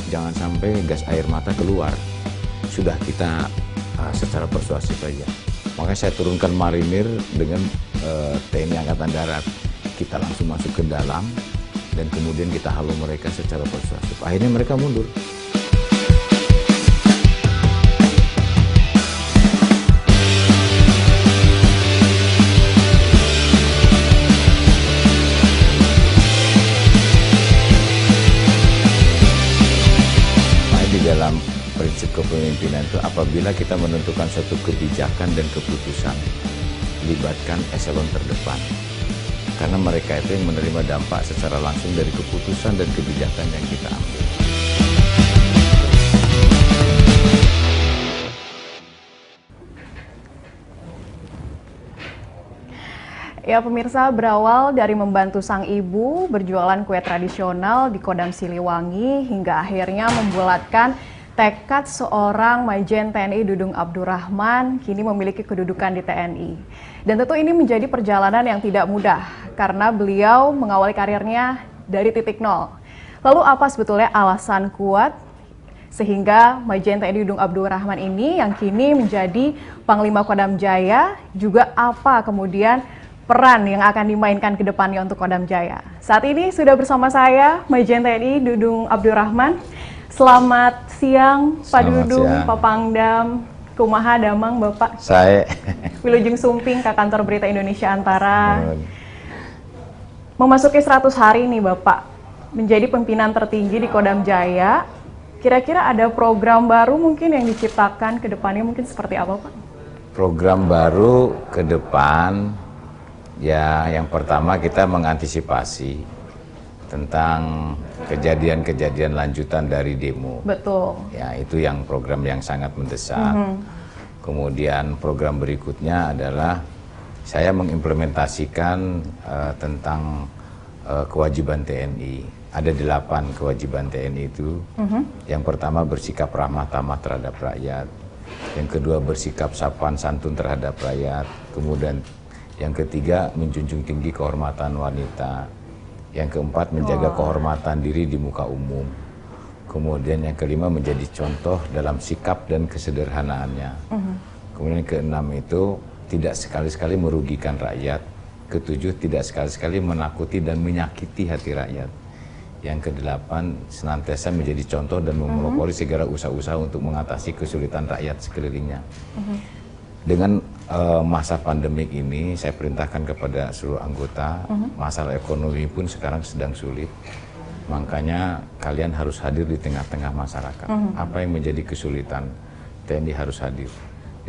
Jangan sampai gas air mata keluar, sudah kita secara persuasif aja. Makanya saya turunkan marinir dengan TNI Angkatan Darat. Kita langsung masuk ke dalam dan kemudian kita halau mereka secara persuasif. Akhirnya mereka mundur. Dalam prinsip kepemimpinan itu, apabila kita menentukan suatu kebijakan dan keputusan, libatkan eselon terdepan. Karena mereka itu yang menerima dampak secara langsung dari keputusan dan kebijakan yang kita ambil. Ya pemirsa, berawal dari membantu sang ibu berjualan kue tradisional di Kodam Siliwangi hingga akhirnya membulatkan tekad seorang Majen TNI Dudung Abdurrahman kini memiliki kedudukan di TNI. Dan tentu ini menjadi perjalanan yang tidak mudah karena beliau mengawali karirnya dari titik nol. Lalu apa sebetulnya alasan kuat sehingga Majen TNI Dudung Abdurrahman ini yang kini menjadi Panglima Kodam Jaya, juga apa kemudian peran yang akan dimainkan ke depannya untuk Kodam Jaya. Saat ini sudah bersama saya Majen TNI Dudung Abdurrahman. Selamat siang Pak Dudung, siang. Pak Pangdam, kumaha damang Bapak? Saya Wilujeng Sumping ke kantor Berita Indonesia Antara. Memasuki 100 hari nih Bapak, menjadi pimpinan tertinggi di Kodam Jaya. Kira-kira ada program baru mungkin yang diciptakan ke depannya mungkin seperti apa Pak? Program baru ke depan, ya, yang pertama kita mengantisipasi tentang kejadian-kejadian lanjutan dari demo. Betul. Ya, itu yang program yang sangat mendesak. Kemudian program berikutnya adalah saya mengimplementasikan tentang kewajiban TNI. Ada 8 kewajiban TNI itu. Yang pertama bersikap ramah tamah terhadap rakyat. Yang kedua bersikap sopan santun terhadap rakyat. Kemudian yang ketiga, menjunjung tinggi kehormatan wanita. Yang keempat, menjaga kehormatan diri di muka umum. Kemudian yang kelima, menjadi contoh dalam sikap dan kesederhanaannya. Kemudian yang keenam itu, tidak sekali-sekali merugikan rakyat. Ketujuh, tidak sekali-sekali menakuti dan menyakiti hati rakyat. Yang kedelapan, senantiasa menjadi contoh dan memelopori segala usaha-usaha untuk mengatasi kesulitan rakyat sekelilingnya. Dengan masa pandemik ini, saya perintahkan kepada seluruh anggota, masalah ekonomi pun sekarang sedang sulit. Makanya kalian harus hadir di tengah-tengah masyarakat. Apa yang menjadi kesulitan, TNI harus hadir.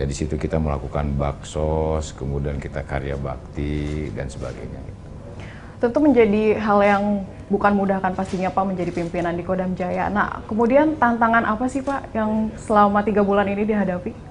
Ya di situ kita melakukan baksos, kemudian kita karya bakti, dan sebagainya. Tentu menjadi hal yang bukan mudah kan pastinya Pak menjadi pimpinan di Kodam Jaya. Nah, kemudian tantangan apa sih Pak yang selama 3 bulan ini dihadapi?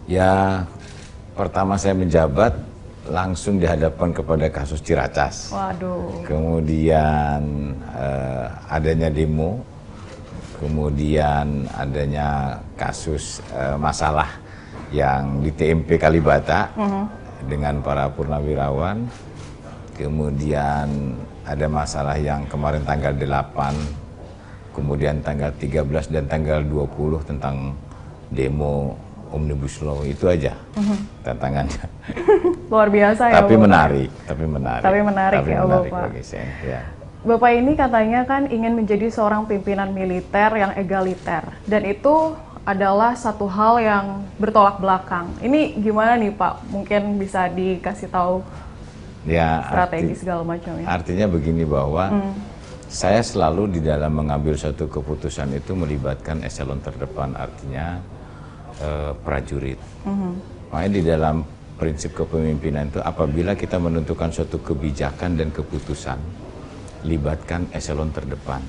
Ya, pertama saya menjabat langsung dihadapkan kepada kasus Ciracas. Waduh. Kemudian adanya demo, kemudian adanya kasus masalah yang di TMP Kalibata dengan para purnawirawan. Kemudian ada masalah yang kemarin tanggal 8, kemudian tanggal 13 dan tanggal 20 tentang demo Omnibus Law. Itu aja tantangannya. Luar biasa ya tapi Bapak. menarik. Tapi menarik ya Bapak. Bagi saya, ya. Bapak ini katanya kan ingin menjadi seorang pimpinan militer yang egaliter. Dan itu adalah satu hal yang bertolak belakang. Ini gimana nih Pak? Mungkin bisa dikasih tahu Ya, strategi segala macamnya. Artinya begini bahwa saya selalu di dalam mengambil suatu keputusan itu melibatkan eselon terdepan, artinya prajurit. Makanya di dalam prinsip kepemimpinan itu apabila kita menentukan suatu kebijakan dan keputusan, libatkan eselon terdepan.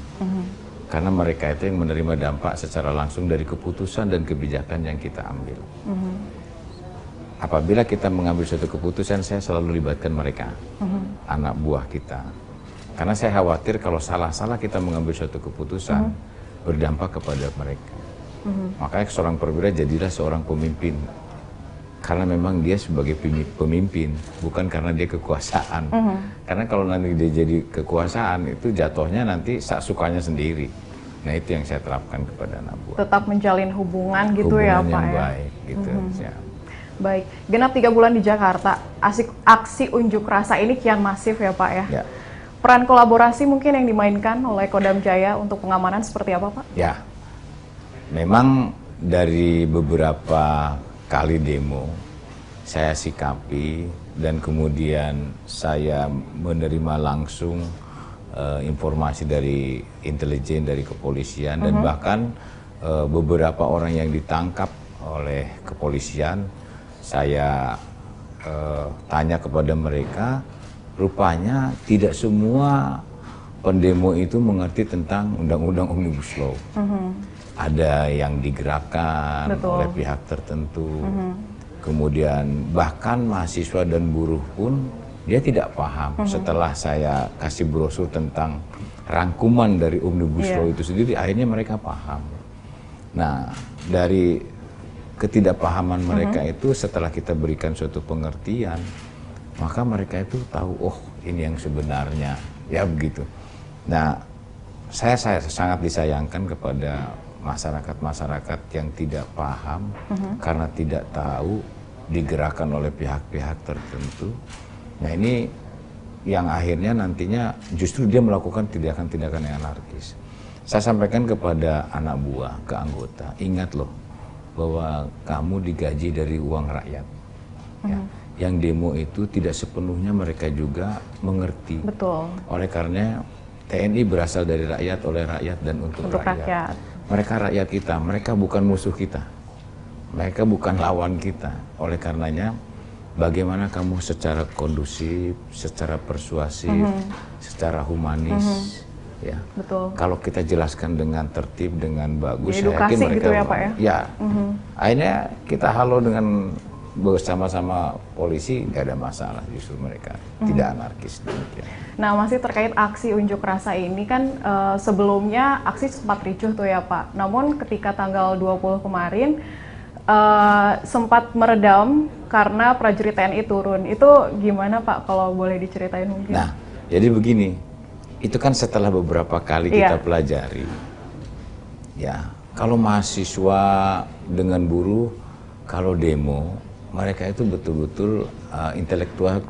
Karena mereka itu yang menerima dampak secara langsung dari keputusan dan kebijakan yang kita ambil. Apabila kita mengambil suatu keputusan, saya selalu libatkan mereka, anak buah kita. Karena saya khawatir kalau salah-salah kita mengambil suatu keputusan, berdampak kepada mereka. Makanya seorang perwira jadilah seorang pemimpin. Karena memang dia sebagai pemimpin, bukan karena dia kekuasaan. Karena kalau nanti dia jadi kekuasaan, itu jatuhnya nanti sukanya sendiri. Nah itu yang saya terapkan kepada anak buah. Tetap menjalin hubungan gitu ya Pak yang ya? baik gitu. Baik, genap 3 bulan di Jakarta, aksi unjuk rasa ini kian masif ya Pak ya? Ya. Peran kolaborasi mungkin yang dimainkan oleh Kodam Jaya untuk pengamanan seperti apa Pak? Ya, memang dari beberapa kali demo saya sikapi dan kemudian saya menerima langsung informasi dari intelijen, dari kepolisian dan bahkan beberapa orang yang ditangkap oleh kepolisian saya tanya kepada mereka, rupanya tidak semua pendemo itu mengerti tentang undang-undang Omnibus Law. Ada yang digerakkan oleh pihak tertentu. Kemudian bahkan mahasiswa dan buruh pun dia tidak paham. Setelah saya kasih brosur tentang rangkuman dari Omnibus Law itu sendiri, akhirnya mereka paham. Nah, dari ketidakpahaman mereka itu setelah kita berikan suatu pengertian, maka mereka itu tahu, oh ini yang sebenarnya, ya begitu. Nah, saya sangat disayangkan kepada masyarakat-masyarakat yang tidak paham karena tidak tahu, digerakkan oleh pihak-pihak tertentu. Nah ini yang akhirnya nantinya justru dia melakukan tindakan-tindakan yang anarkis. Saya sampaikan kepada anak buah, ke anggota, ingat loh bahwa kamu digaji dari uang rakyat. Ya. Yang demo itu tidak sepenuhnya mereka juga mengerti. Betul. Oleh karena TNI berasal dari rakyat, oleh rakyat, dan untuk rakyat. Mereka rakyat kita, mereka bukan musuh kita. Mereka bukan lawan kita. Oleh karenanya, bagaimana kamu secara kondusif, secara persuasif, secara humanis, ya. Betul. Kalau kita jelaskan dengan tertib, dengan bagus, saya yakin mereka gitu ya Pak ya? Ya. Akhirnya kita halo dengan bersama-sama polisi, nggak ada masalah, justru mereka tidak anarkis demikian. Nah, masih terkait aksi unjuk rasa ini kan sebelumnya aksi sempat ricuh tuh ya Pak. Namun ketika tanggal 20 kemarin sempat meredam karena prajurit TNI turun. Itu gimana Pak kalau boleh diceritain mungkin? Nah, jadi begini. Itu kan setelah beberapa kali kita pelajari. Ya, kalau mahasiswa dengan buruh kalau demo, mereka itu betul-betul intelektual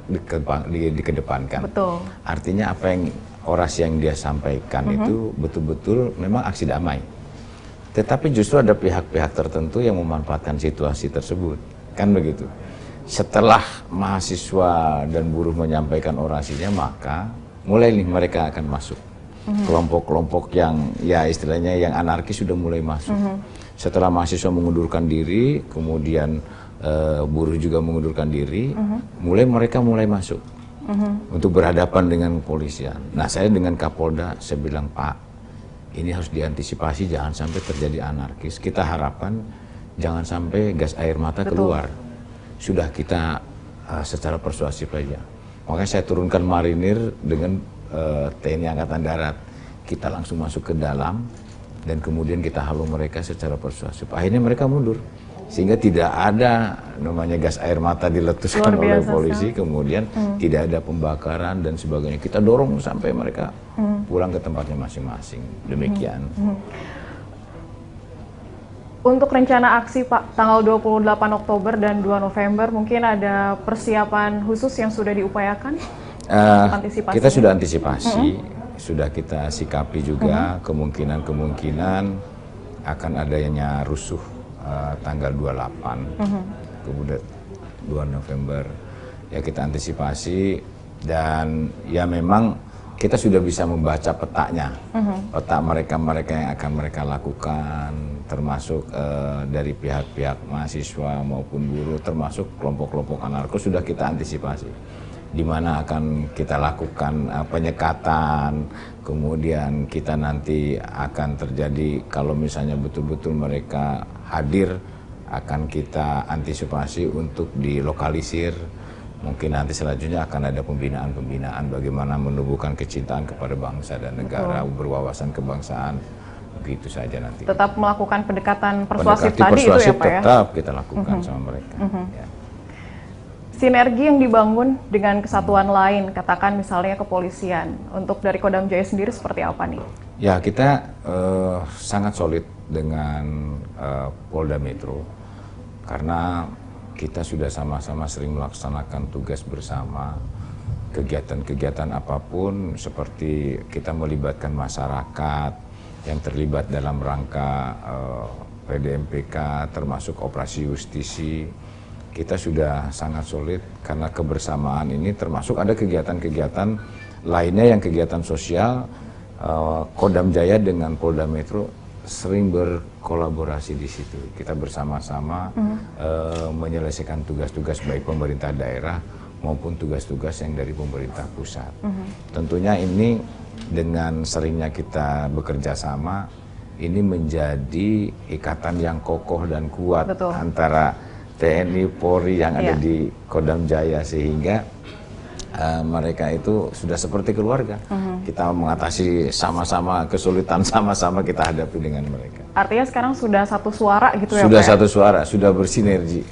dikedepankan. Betul. Artinya apa yang orasi yang dia sampaikan itu betul-betul memang aksi damai. Tetapi justru ada pihak-pihak tertentu yang memanfaatkan situasi tersebut. Kan begitu. Setelah mahasiswa dan buruh menyampaikan orasinya, maka mulai nih mereka akan masuk. Kelompok-kelompok yang ya istilahnya yang anarkis sudah mulai masuk. Setelah mahasiswa mengundurkan diri, kemudian buruh juga mengundurkan diri, mereka mulai masuk untuk berhadapan dengan kepolisian. Nah, saya dengan Kapolda, saya bilang, Pak, ini harus diantisipasi, jangan sampai terjadi anarkis. Kita harapkan jangan sampai gas air mata keluar. Sudah kita secara persuasif aja. Makanya saya turunkan marinir dengan TNI Angkatan Darat. Kita langsung masuk ke dalam dan kemudian kita halau mereka secara persuasif. Akhirnya mereka mundur. Sehingga tidak ada namanya gas air mata diletuskan oleh polisi, kemudian tidak ada pembakaran dan sebagainya. Kita dorong sampai mereka pulang ke tempatnya masing-masing. Demikian. Untuk rencana aksi Pak, tanggal 28 Oktober dan 2 November, mungkin ada persiapan khusus yang sudah diupayakan? Kita sudah antisipasi, sudah kita sikapi juga kemungkinan-kemungkinan akan adanya rusuh tanggal 28, kemudian 2 November. Ya kita antisipasi dan ya memang kita sudah bisa membaca petanya, peta mereka yang akan mereka lakukan, termasuk dari pihak-pihak mahasiswa maupun buruh, termasuk kelompok-kelompok anarkos sudah kita antisipasi. Di mana akan kita lakukan penyekatan, kemudian kita nanti akan terjadi kalau misalnya betul-betul mereka hadir, akan kita antisipasi untuk dilokalisir. Mungkin nanti selanjutnya akan ada pembinaan-pembinaan bagaimana menumbuhkan kecintaan kepada bangsa dan negara, berwawasan kebangsaan, begitu saja nanti. Tetap melakukan pendekatan persuasif tadi itu ya Pak ya? Tetap kita lakukan sama mereka. Ya. Sinergi yang dibangun dengan kesatuan lain, katakan misalnya kepolisian, untuk dari Kodam Jaya sendiri seperti apa nih? Ya, kita sangat solid dengan Polda Metro, karena kita sudah sama-sama sering melaksanakan tugas bersama, kegiatan-kegiatan apapun, seperti kita melibatkan masyarakat yang terlibat dalam rangka PDMPK, termasuk operasi justisi. Kita sudah sangat solid karena kebersamaan ini, termasuk ada kegiatan-kegiatan lainnya yang kegiatan sosial. Kodam Jaya dengan Polda Metro sering berkolaborasi di situ. Kita bersama-sama menyelesaikan tugas-tugas baik pemerintah daerah maupun tugas-tugas yang dari pemerintah pusat. Tentunya ini dengan seringnya kita bekerja sama, ini menjadi ikatan yang kokoh dan kuat. Betul. Antara TNI, Polri yang ada di Kodam Jaya, sehingga mereka itu sudah seperti keluarga. Kita mengatasi sama-sama kesulitan, sama-sama kita hadapi dengan mereka. Artinya sekarang sudah satu suara gitu ya Pak? Sudah satu suara, sudah bersinergi.